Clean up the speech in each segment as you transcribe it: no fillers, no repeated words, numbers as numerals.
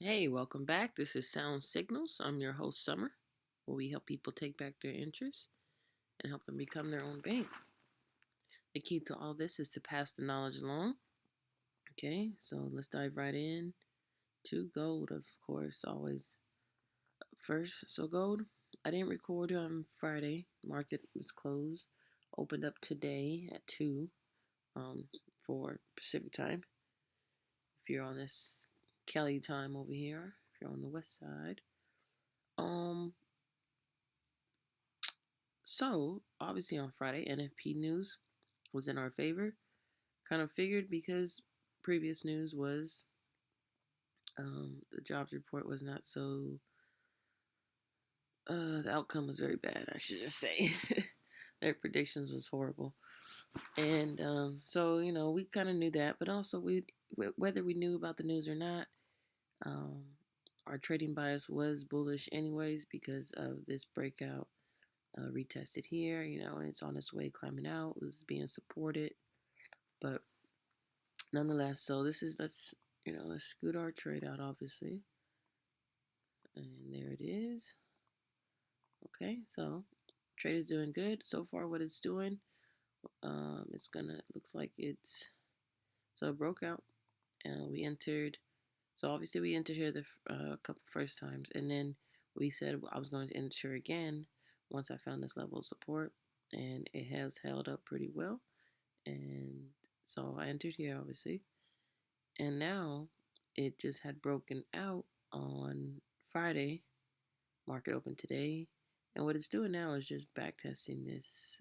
Hey, welcome back. This is Sound Signals. I'm your host, Summer, where we help people take back their interests and help them become their own bank. The key to all this is to pass the knowledge along. Okay, so let's dive right in to gold, of course, always first. So, gold, I didn't record on Friday. Market was closed. Opened up today at 2 for Pacific time. If you're on this Kelly time over here, if you're on the west side. Um, So, obviously on Friday, NFP news was in our favor. Kind of figured because previous news was the jobs report was not so, the outcome was very bad, I should just say. Their predictions was horrible. And so, we kind of knew that, but also whether we knew about the news or not, um, our trading bias was bullish anyways because of this breakout. Retested here, and it's on its way climbing out. It was being supported, but nonetheless, so this is let's scoot our trade out, obviously, and there it is. Okay, so trade is doing good so far. What it's doing, looks like it's so it broke out, and we entered. So obviously we entered here the couple first times, and then we said I was going to enter again once I found this level of support, and it has held up pretty well. And so I entered here, obviously, and now it just had broken out on Friday. Market open today, and what it's doing now is just back testing this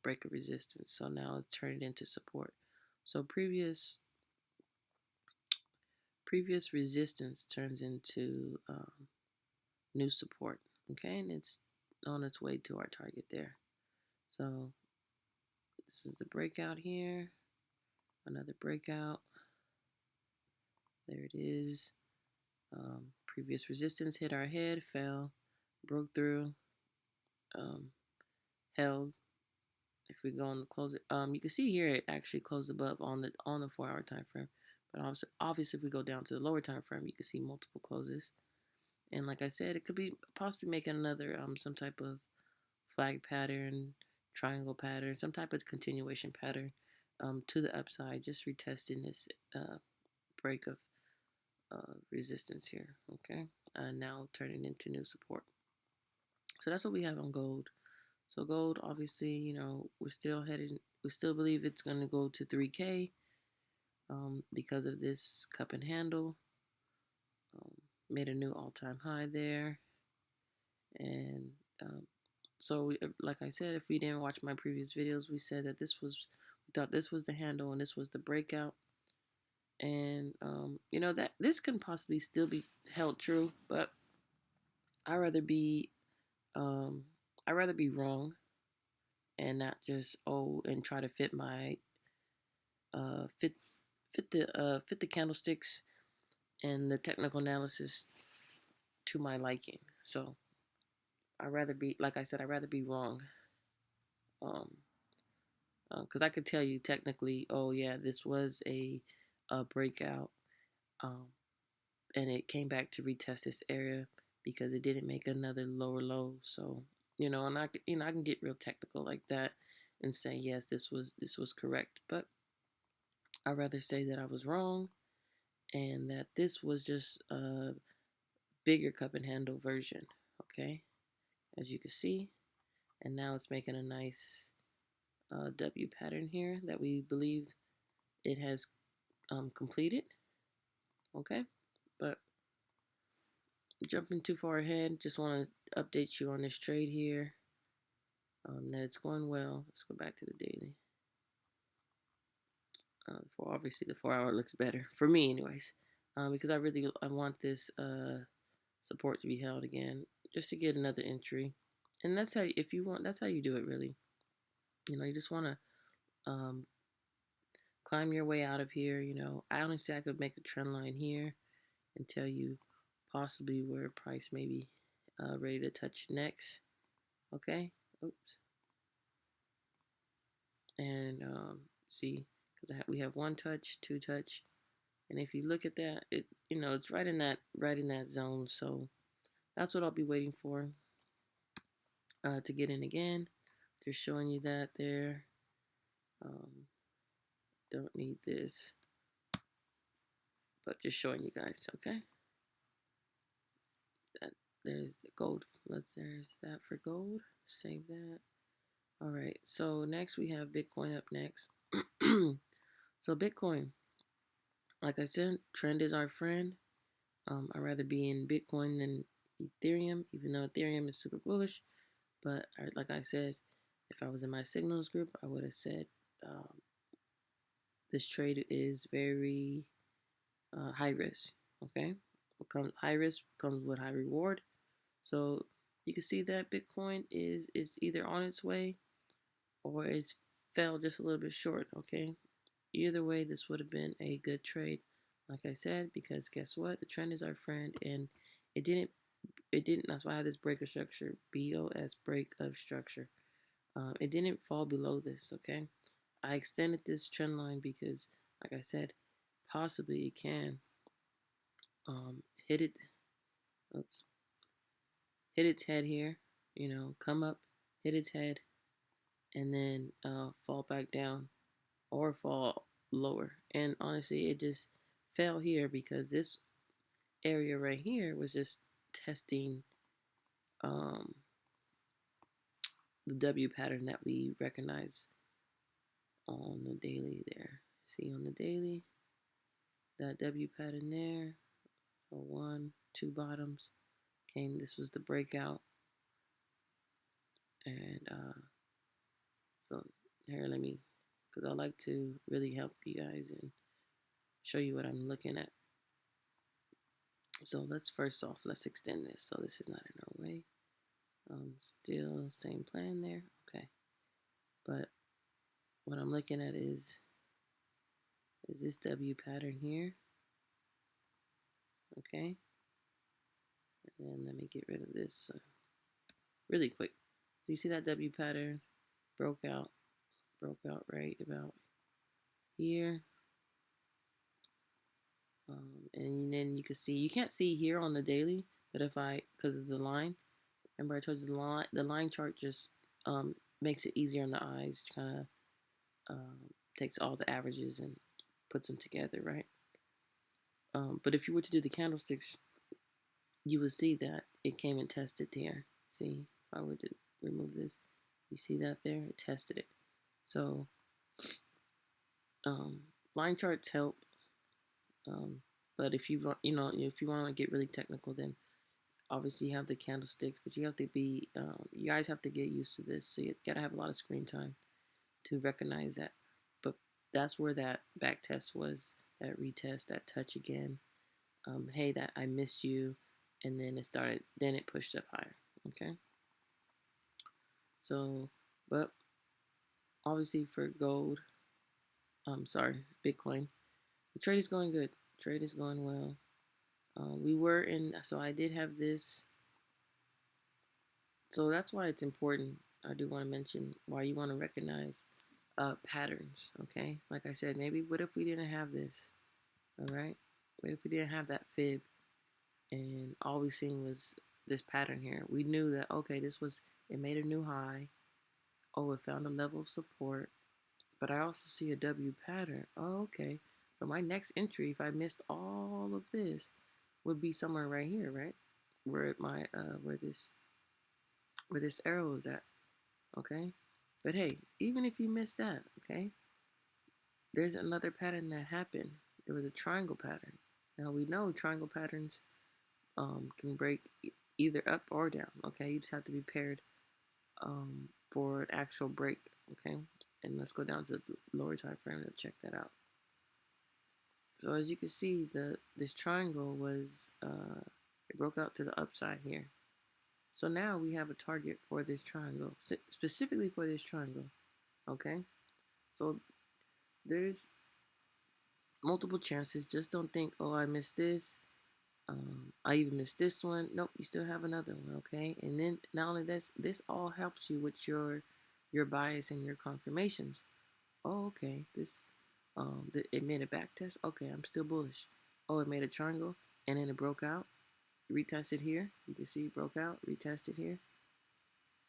break of resistance. So now it's turning into support. So previous resistance turns into new support. Okay, and it's on its way to our target there. So this is the breakout here. Another breakout. There it is. Previous resistance hit our head, fell, broke through, held. If we go on the close, you can see here it actually closed above on the 4-hour time frame. But obviously, if we go down to the lower time frame, you can see multiple closes. And like I said, it could be possibly making another some type of flag pattern, triangle pattern, some type of continuation pattern to the upside, just retesting this break of resistance here. Okay, now turning into new support. So that's what we have on gold. So gold, obviously, we're still headed. We still believe it's going to go to 3K because of this cup and handle. Made a new all-time high there, and so like I said, if we didn't watch my previous videos, we said that we thought this was the handle and this was the breakout, and that this can possibly still be held true, but I rather be um, I rather be wrong and not just and try to fit my fit fit the candlesticks and the technical analysis to my liking. So I rather be, like I said, I rather be wrong. Because I could tell you technically, oh yeah, this was a breakout, um, and it came back to retest this area because it didn't make another lower low. So and I can get real technical like that and say yes, this was correct, but I'd rather say that I was wrong and that this was just a bigger cup and handle version. Okay, as you can see, and now it's making a nice W pattern here that we believe it has completed. Okay, but jumping too far ahead, just want to update you on this trade here. That it's going well. Let's go back to the daily. For obviously the 4-hour looks better for me, anyways, because I want this support to be held again, just to get another entry, and that's how if you want, that's how you do it really. You just want to climb your way out of here. I honestly I could make a trend line here and tell you possibly where price may be ready to touch next. Okay, oops, and see, because we have one touch, two touch, And if you look at that, it's right in that zone. So that's what I'll be waiting for to get in again. Just showing you that there. Don't need this, but just showing you guys. Okay, that there's the gold. There's that for gold. Save that. All right. So next we have Bitcoin up next. So Bitcoin, like I said, trend is our friend. I'd rather be in Bitcoin than Ethereum, even though Ethereum is super bullish. But like I said, if I was in my signals group, I would have said this trade is very high risk. Okay, high risk comes with high reward. So you can see that Bitcoin is either on its way or it's fell just a little bit short. Okay, either way, this would have been a good trade, like I said, because guess what? The trend is our friend, and it didn't. That's why I have this break of structure, BOS, break of structure. It didn't fall below this. Okay, I extended this trend line because, like I said, possibly it can hit it. Oops, hit its head here. Come up, hit its head, and then fall back down or fall lower. And honestly, it just fell here because this area right here was just testing the W pattern that we recognize on the daily there. See on the daily, that W pattern there. So 1, 2 bottoms came. This was the breakout. And so here, because I like to really help you guys and show you what I'm looking at. So let's extend this. So this is not in our way. Still same plan there. Okay. But what I'm looking at is this W pattern here. Okay. And then let me get rid of this really quick. So you see that W pattern broke out right about here. And then you can see, you can't see here on the daily, but because of the line, remember I told you the line chart just makes it easier on the eyes, kind of takes all the averages and puts them together, right? But if you were to do the candlesticks, you would see that it came and tested there. See, if I were to remove this, you see that there? It tested it. So line charts help. But if you want to get really technical, then obviously you have the candlesticks, but you have to be, you guys have to get used to this. So you gotta have a lot of screen time to recognize that. But that's where that back test was, that retest, that touch again. Hey, that I missed you, and then it pushed up higher. Okay. So, but obviously for gold, Bitcoin, the trade is going good. Trade is going well. So I did have this. So that's why it's important. I do want to mention why you want to recognize patterns, okay? Like I said, maybe what if we didn't have this, all right? What if we didn't have that fib and all we seen was this pattern here? We knew that, okay, it made a new high. Oh, it found a level of support. But I also see a W pattern. Oh, okay. So my next entry, if I missed all of this, would be somewhere right here, right? Where this arrow is at, okay? But hey, even if you missed that, okay, there's another pattern that happened. It was a triangle pattern. Now we know triangle patterns can break either up or down, okay? You just have to be paired for an actual break, okay? And let's go down to the lower time frame to check that out. So as you can see, this triangle was it broke out to the upside here. So now we have a target for this triangle, specifically for this triangle, okay? So there's multiple chances. Just don't think, oh, I missed this. I even missed this one. Nope, you still have another one, okay? And then not only this all helps you with your bias and your confirmations. Oh, okay, It made a back test. Okay, I'm still bullish. Oh, it made a triangle and then it broke out. Retested here. You can see it broke out. Retested here.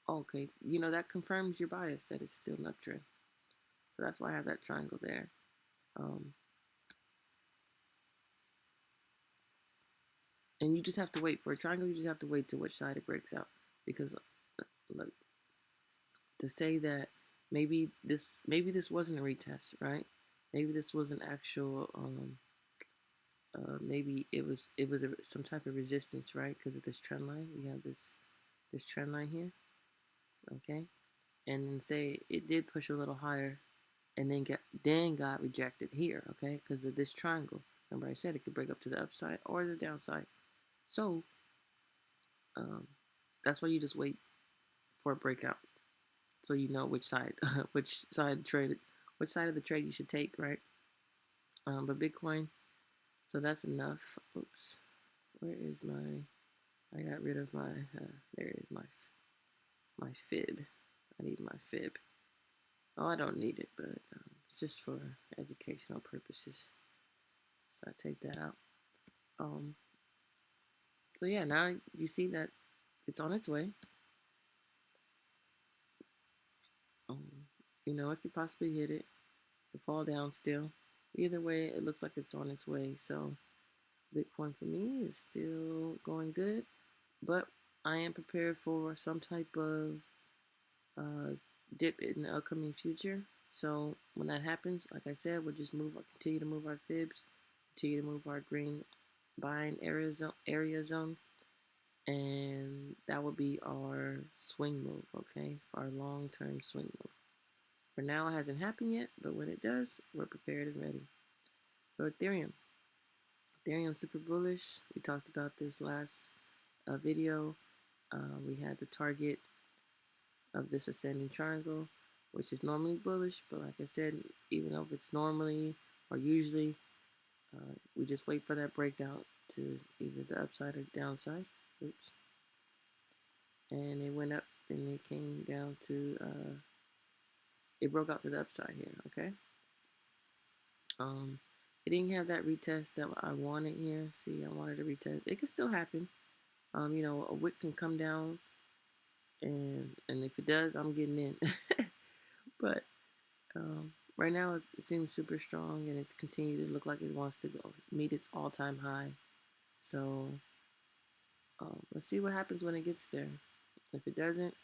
Okay, that confirms your bias that it's still an uptrend. So that's why I have that triangle there. And you just have to wait for a triangle. You just have to wait to which side it breaks out, because look, to say that maybe this wasn't a retest, right? Maybe this was an actual maybe it was some type of resistance, right? Because of this trend line. We have this trend line here, okay? And then say it did push a little higher and then got rejected here, okay? Because of this triangle. Remember I said it could break up to the upside or the downside. So that's why you just wait for a breakout, so you know which side which side of the trade you should take, right? But Bitcoin, so that's enough. Oops, where is my? I got rid of my. There is my fib. I need my fib. Oh, I don't need it, but it's just for educational purposes. So I take that out. So yeah, now you see that it's on its way. It could possibly hit it. It could fall down still. Either way, it looks like it's on its way. So Bitcoin for me is still going good, but I am prepared for some type of dip in the upcoming future. So when that happens, like I said, we'll just continue to move our fibs, continue to move our green buying area zone, and that will be our swing move, okay, for our long-term swing move. For now, it hasn't happened yet, but when it does, we're prepared and ready. So Ethereum super bullish. We talked about this last video. We had the target of this ascending triangle, which is normally bullish, but like I said, even though if it's normally or usually, we just wait for that breakout to either the upside or downside. Oops. And it went up and it came down to, it broke out to the upside here, okay? It didn't have that retest that I wanted here. See, I wanted a retest. It could still happen. A wick can come down, and if it does, I'm getting in. But right now, it seems super strong, and it's continued to look like it wants to go meet its all-time high. So let's see what happens when it gets there. If it doesn't,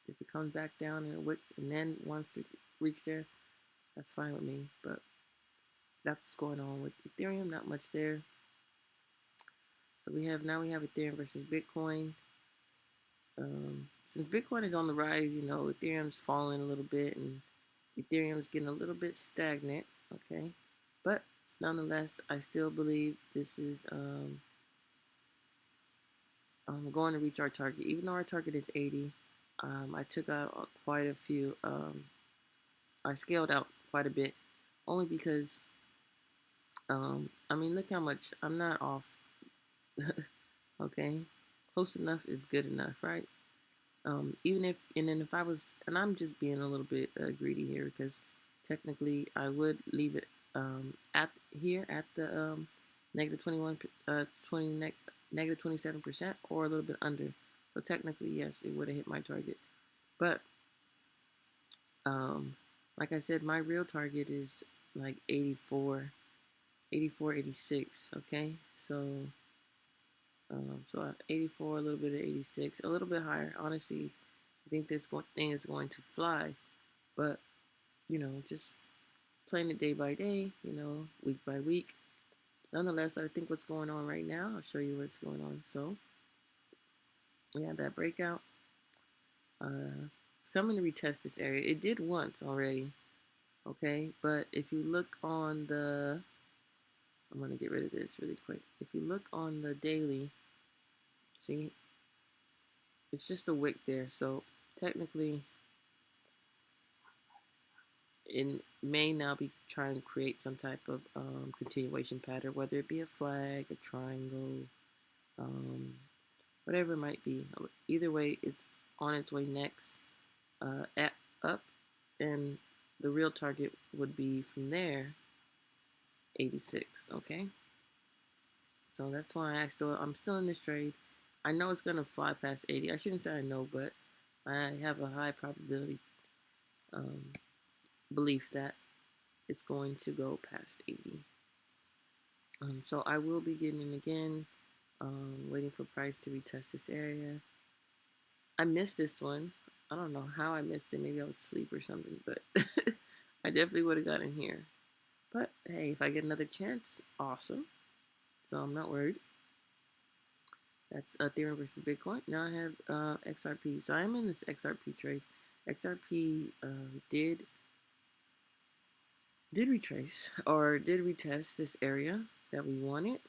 if it comes back down and it wicks and then wants to reach there, that's fine with me. But that's what's going on with Ethereum. Not much there. So we have Ethereum versus Bitcoin. Since Bitcoin is on the rise, Ethereum's falling a little bit and Ethereum's getting a little bit stagnant. Okay, but nonetheless, I still believe this is going to reach our target. Even though our target is 80, I took out quite a few. I scaled out quite a bit, only because look how much I'm not off. Okay, close enough is good enough, right? If I was, and I'm just being a little bit greedy here, because technically I would leave it at the negative 27%, or a little bit under. So technically, yes, it would have hit my target. But like I said, my real target is like 84, 86. Okay, so 84, a little bit of 86, a little bit higher. Honestly, I think this thing is going to fly, but just playing it day by day, week by week. Nonetheless, I think what's going on right now, I'll show you what's going on. So we have that breakout. It's coming to retest this area. It did once already, okay? But if you look on the, I'm going to get rid of this really quick. If you look on the daily, see, it's just a wick there. So technically, it may now be trying to create some type of continuation pattern, whether it be a flag, a triangle, whatever it might be. Either way, it's on its way next up, and the real target would be from there 86. Okay, so that's why I'm still in this trade. I know it's gonna fly past 80. I shouldn't say I know, but I have a high probability um, belief that it's going to go past 80. So I will be getting in again, waiting for price to retest this area. I missed this one. I don't know how I missed it. Maybe I was asleep or something, but I definitely would have gotten here. But hey, if I get another chance, awesome. So I'm not worried. That's Ethereum versus Bitcoin. Now I have XRP. So I'm in this XRP trade. XRP did retrace or did retest this area that we wanted.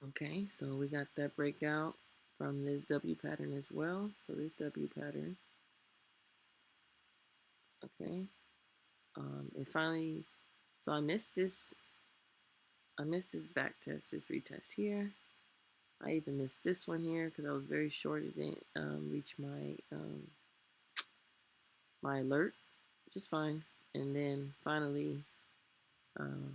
Okay, so we got that breakout from this W pattern as well. So this W pattern. Okay. It finally, so I missed this back test, this retest here. I even missed this one here because I was very short. It didn't reach my alert, which is fine. And then finally, um,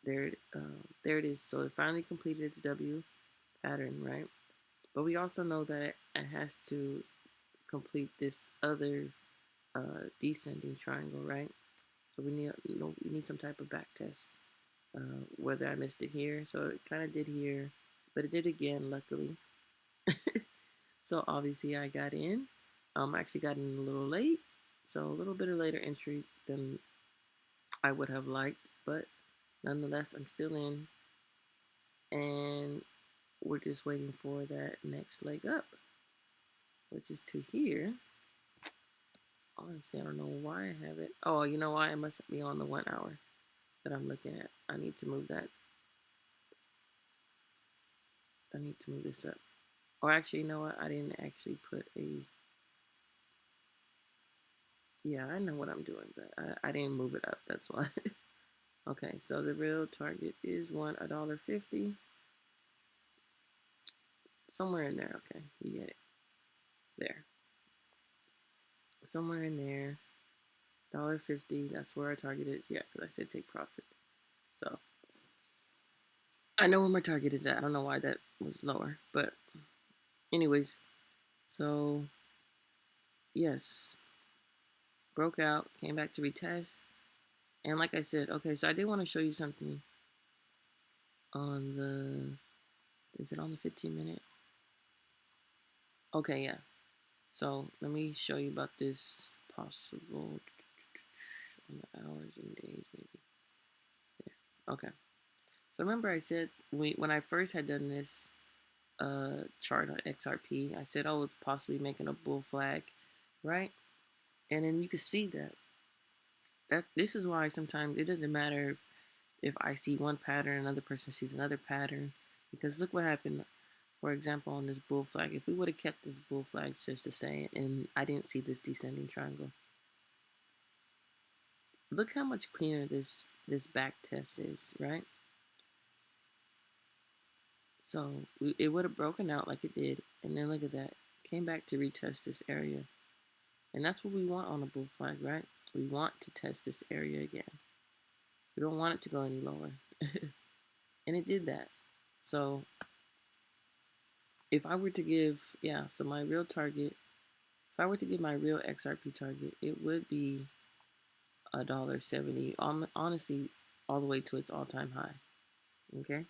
there it is. So it finally completed its W pattern, right? But we also know that it has to complete this other descending triangle, right? So we need some type of back test. Whether I missed it here, so it kind of did here, but it did again, luckily. So obviously I got in. I actually got in a little late, so a little bit of later entry than I would have liked, but nonetheless I'm still in, and we're just waiting for that next leg up, which is to here. Honestly, I don't know why I have it. Oh, you know why? It must be on the 1 hour that I'm looking at. I need to move that. I need to move this up. Or actually, you know what? I didn't actually put a... Yeah, I know what I'm doing, but I didn't move it up. That's why. Okay, so the real target is $1.50. Somewhere in there. Okay, you get it. There. Somewhere in there. $1.50. That's where our target is. Yeah, because I said take profit. So I know where my target is at. I don't know why that was lower, but anyways, so yes, broke out, came back to retest, and like I said, okay, so I did want to show you something on the, is it on the 15-minute? Okay, yeah. So let me show you about this possible on the hours and days, maybe. There. Okay. So remember I said when I first had done this chart on XRP, I said, oh, it's possibly making a bull flag, right? And then you can see that this is why sometimes it doesn't matter if I see one pattern, another person sees another pattern, because look what happened. For example, on this bull flag, if we would have kept this bull flag just to say, and I didn't see this descending triangle, look how much cleaner this back test is, right? So it would have broken out like it did, and then look at that, came back to retest this area, and that's what we want on a bull flag, right? We want to test this area again. We don't want it to go any lower, and it did that. So if I were to give, yeah, so my real target, if I were to give my real XRP target, it would be $1.70. Honestly, all the way to its all-time high. Okay.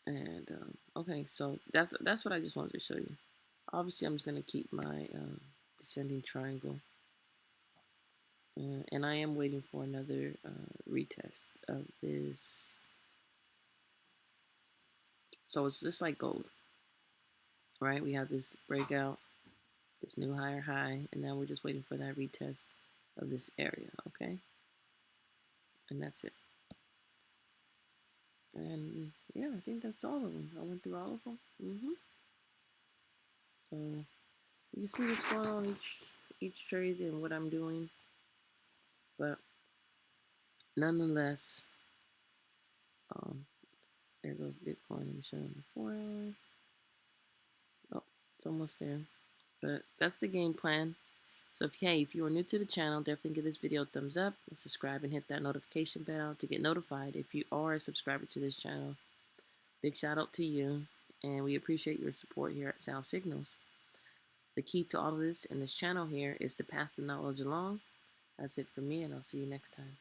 And okay, so that's what I just wanted to show you. Obviously, I'm just gonna keep my descending triangle, and I am waiting for another retest of this. So it's just like gold, right? We have this breakout, this new higher high, and now we're just waiting for that retest of this area, okay? And that's it. And yeah, I think that's all of them. I went through all of them. So you see what's going on each trade and what I'm doing. But nonetheless, there goes Bitcoin. Let me show you on the 4 hour. Oh, it's almost there. But that's the game plan. So if you are new to the channel, definitely give this video a thumbs up and subscribe and hit that notification bell to get notified if you are a subscriber to this channel. Big shout out to you, and we appreciate your support here at Sound Signals. The key to all of this in this channel here is to pass the knowledge along. That's it for me, and I'll see you next time.